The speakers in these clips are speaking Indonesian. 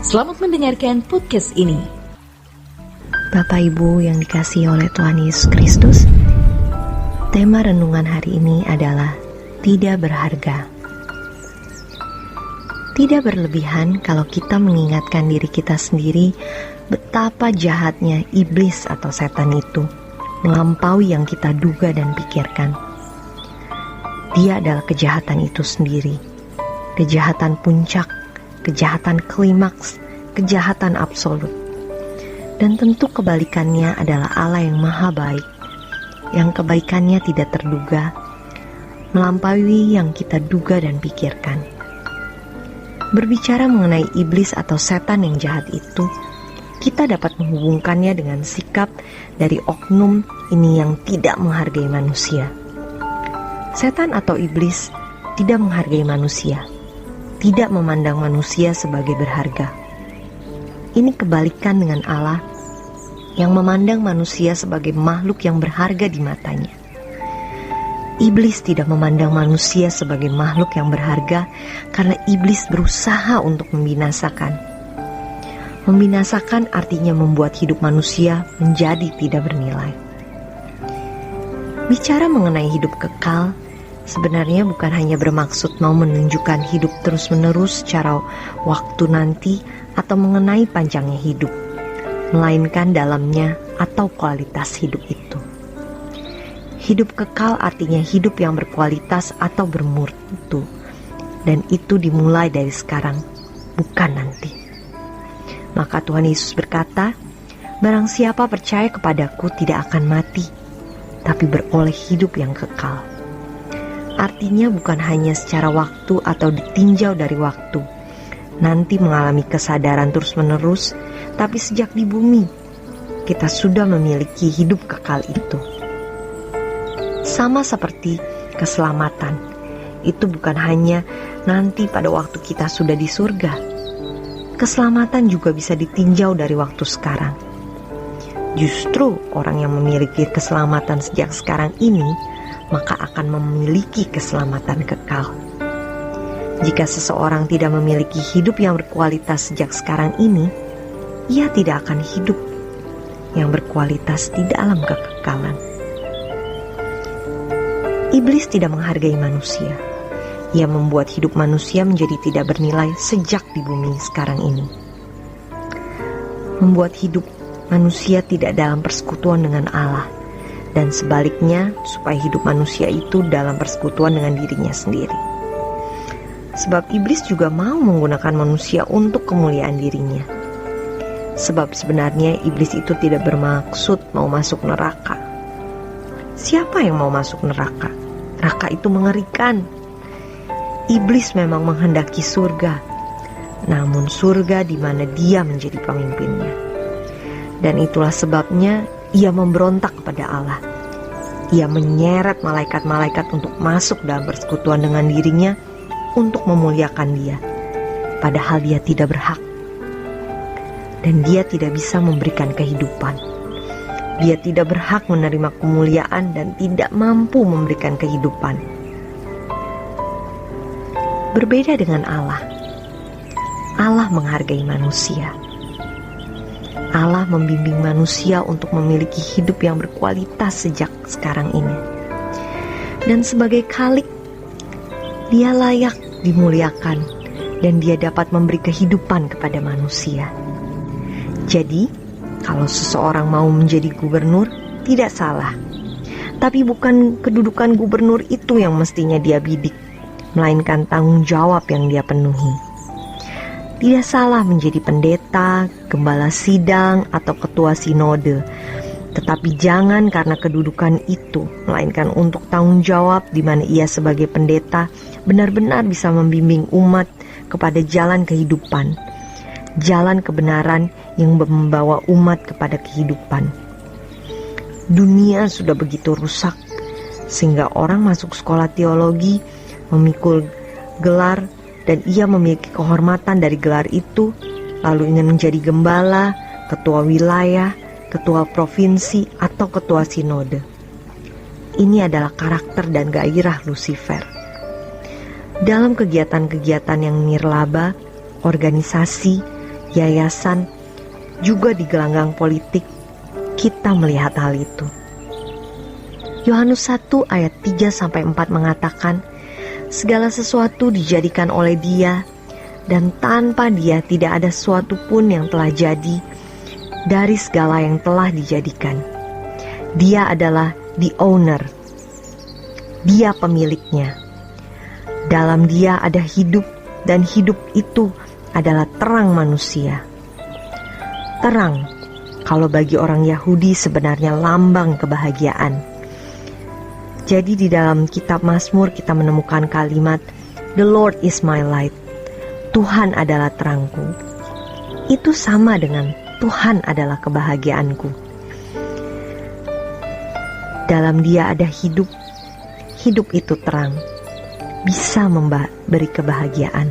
Selamat mendengarkan podcast ini. Bapak Ibu yang dikasihi oleh Tuhan Yesus Kristus, tema renungan hari ini adalah tidak berharga. Tidak berlebihan kalau kita mengingatkan diri kita sendiri betapa jahatnya iblis atau setan itu melampaui yang kita duga dan pikirkan. Dia adalah kejahatan itu sendiri, kejahatan puncak, kejahatan klimaks, kejahatan absolut. Dan tentu kebalikannya adalah Allah yang maha baik, yang kebaikannya tidak terduga, melampaui yang kita duga dan pikirkan. Berbicara mengenai iblis atau setan yang jahat itu, kita dapat menghubungkannya dengan sikap dari oknum ini yang tidak menghargai manusia. Setan atau iblis tidak menghargai manusia, tidak memandang manusia sebagai berharga. Ini kebalikan dengan Allah yang memandang manusia sebagai makhluk yang berharga di matanya. Iblis tidak memandang manusia sebagai makhluk yang berharga karena iblis berusaha untuk membinasakan. Membinasakan artinya membuat hidup manusia menjadi tidak bernilai. Bicara mengenai hidup kekal, sebenarnya bukan hanya bermaksud mau menunjukkan hidup terus-menerus secara waktu nanti atau mengenai panjangnya hidup, melainkan dalamnya atau kualitas hidup itu. Hidup kekal artinya hidup yang berkualitas atau bermutu, dan itu dimulai dari sekarang, bukan nanti. Maka Tuhan Yesus berkata, "Barang siapa percaya kepadaku tidak akan mati, tapi beroleh hidup yang kekal." Artinya bukan hanya secara waktu atau ditinjau dari waktu, nanti mengalami kesadaran terus-menerus, tapi sejak di bumi, kita sudah memiliki hidup kekal itu. Sama seperti keselamatan, itu bukan hanya nanti pada waktu kita sudah di surga. Keselamatan juga bisa ditinjau dari waktu sekarang. Justru orang yang memiliki keselamatan sejak sekarang ini, maka akan memiliki keselamatan kekal. Jika seseorang tidak memiliki hidup yang berkualitas sejak sekarang ini, ia tidak akan hidup yang berkualitas di dalam kekekalan. Iblis tidak menghargai manusia. Ia membuat hidup manusia menjadi tidak bernilai sejak di bumi sekarang ini. Membuat hidup manusia tidak dalam persekutuan dengan Allah, dan sebaliknya supaya hidup manusia itu dalam persekutuan dengan dirinya sendiri. Sebab iblis juga mau menggunakan manusia untuk kemuliaan dirinya. Sebab sebenarnya iblis itu tidak bermaksud mau masuk neraka. Siapa yang mau masuk neraka? Neraka itu mengerikan. Iblis memang menghendaki surga, namun surga di mana dia menjadi pemimpinnya. Dan itulah sebabnya ia memberontak kepada Allah. Ia menyeret malaikat-malaikat untuk masuk dalam persekutuan dengan dirinya untuk memuliakan dia, padahal dia tidak berhak. Dan dia tidak bisa memberikan kehidupan. Dia tidak berhak menerima kemuliaan dan tidak mampu memberikan kehidupan. Berbeda dengan Allah. Allah menghargai manusia. Allah membimbing manusia untuk memiliki hidup yang berkualitas sejak sekarang ini. Dan sebagai Khalik, dia layak dimuliakan dan dia dapat memberi kehidupan kepada manusia. Jadi, kalau seseorang mau menjadi gubernur, tidak salah. Tapi bukan kedudukan gubernur itu yang mestinya dia bidik, melainkan tanggung jawab yang dia penuhi. Tidak salah menjadi pendeta, gembala sidang, atau ketua sinode. Tetapi jangan karena kedudukan itu, melainkan untuk tanggung jawab di mana ia sebagai pendeta benar-benar bisa membimbing umat kepada jalan kehidupan, jalan kebenaran yang membawa umat kepada kehidupan. Dunia sudah begitu rusak, sehingga orang masuk sekolah teologi, memikul gelar, dan ia memiliki kehormatan dari gelar itu, lalu ingin menjadi gembala, ketua wilayah, ketua provinsi, atau ketua sinode. Ini adalah karakter dan gairah Lucifer. Dalam kegiatan-kegiatan yang nirlaba, organisasi yayasan, juga di gelanggang politik, kita melihat hal itu. Yohanes 1 ayat 3-4 mengatakan, segala sesuatu dijadikan oleh Dia, dan tanpa Dia tidak ada sesuatu pun yang telah jadi dari segala yang telah dijadikan. Dia adalah the owner, Dia pemiliknya. Dalam Dia ada hidup, dan hidup itu adalah terang manusia. Terang, kalau bagi orang Yahudi sebenarnya lambang kebahagiaan. Jadi di dalam kitab Mazmur kita menemukan kalimat, The Lord is my light. Tuhan adalah terangku. Itu sama dengan Tuhan adalah kebahagiaanku. Dalam Dia ada hidup, hidup itu terang, bisa memberi kebahagiaan.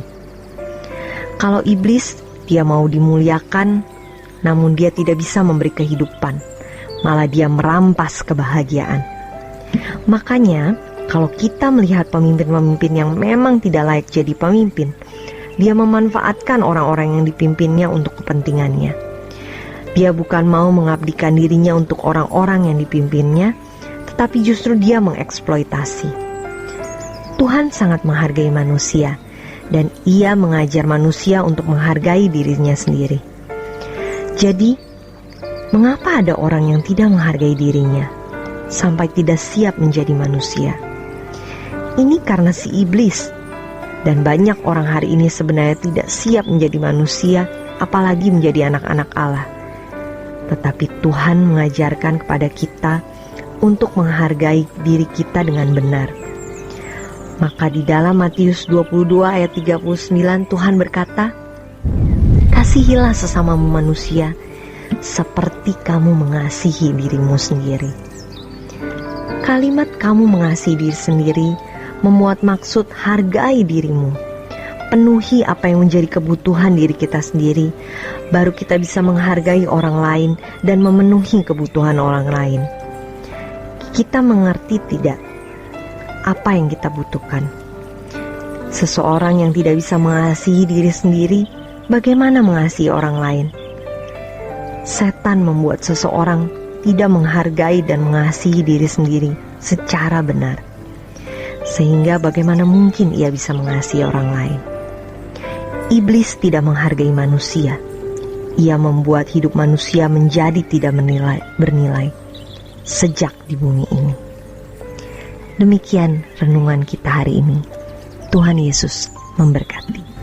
Kalau iblis, dia mau dimuliakan, namun dia tidak bisa memberi kehidupan, malah dia merampas kebahagiaan. Makanya, kalau kita melihat pemimpin-pemimpin yang memang tidak layak jadi pemimpin, dia memanfaatkan orang-orang yang dipimpinnya untuk kepentingannya. Dia bukan mau mengabdikan dirinya untuk orang-orang yang dipimpinnya, tetapi justru dia mengeksploitasi. Tuhan sangat menghargai manusia, dan Ia mengajar manusia untuk menghargai dirinya sendiri. Jadi, mengapa ada orang yang tidak menghargai dirinya sampai tidak siap menjadi manusia? Ini karena si iblis, dan banyak orang hari ini sebenarnya tidak siap menjadi manusia, apalagi menjadi anak-anak Allah. Tetapi Tuhan mengajarkan kepada kita untuk menghargai diri kita dengan benar. Maka di dalam Matius 22 ayat 39 Tuhan berkata, kasihilah sesamamu manusia seperti kamu mengasihi dirimu sendiri. Kalimat kamu mengasihi diri sendiri memuat maksud hargai dirimu. Penuhi apa yang menjadi kebutuhan diri kita sendiri, baru kita bisa menghargai orang lain dan memenuhi kebutuhan orang lain. Kita mengerti tidak apa yang kita butuhkan? Seseorang yang tidak bisa mengasihi diri sendiri, bagaimana mengasihi orang lain? Setan membuat seseorang tidak menghargai dan mengasihi diri sendiri secara benar, sehingga bagaimana mungkin ia bisa mengasihi orang lain? Iblis tidak menghargai manusia. Ia membuat hidup manusia menjadi tidak bernilai sejak di bumi ini. Demikian renungan kita hari ini. Tuhan Yesus memberkati.